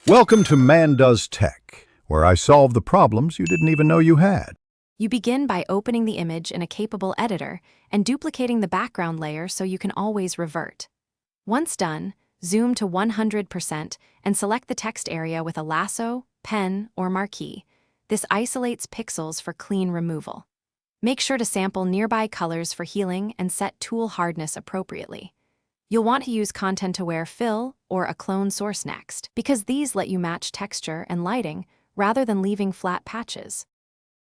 Welcome to Man Does Tech, where I solve the problems you didn't even know you had. You begin by opening the image in a capable editor and duplicating the background layer so you can always revert. Once done, zoom to 100% and select the text area with a lasso, pen, or marquee. This isolates pixels for clean removal. Make sure to sample nearby colors for healing and set tool hardness appropriately. You'll want to use content-aware fill or a clone source next, because these let you match texture and lighting rather than leaving flat patches.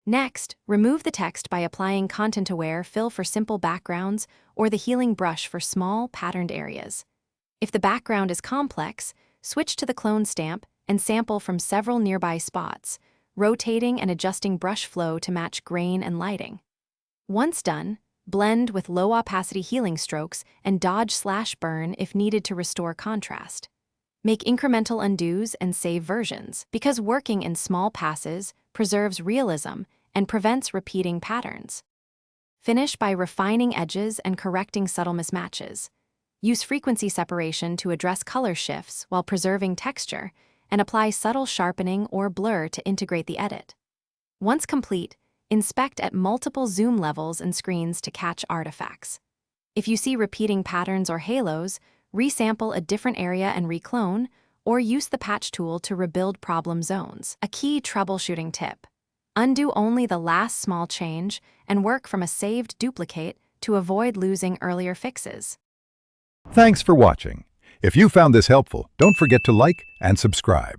Next, remove the text by applying content-aware fill for simple backgrounds or the healing brush for small, patterned areas. If the background is complex, switch to the clone stamp and sample from several nearby spots, rotating and adjusting brush flow to match grain and lighting. Once done, blend with low-opacity healing strokes and dodge/burn if needed to restore contrast. Make incremental undos and save versions, because working in small passes preserves realism and prevents repeating patterns. Finish by refining edges and correcting subtle mismatches. Use frequency separation to address color shifts while preserving texture, and apply subtle sharpening or blur to integrate the edit. Once complete, inspect at multiple zoom levels and screens to catch artifacts. If you see repeating patterns or halos, resample a different area and reclone, or use the patch tool to rebuild problem zones. A key troubleshooting tip: undo only the last small change and work from a saved duplicate to avoid losing earlier fixes. Thanks for watching. If you found this helpful, don't forget to like and subscribe.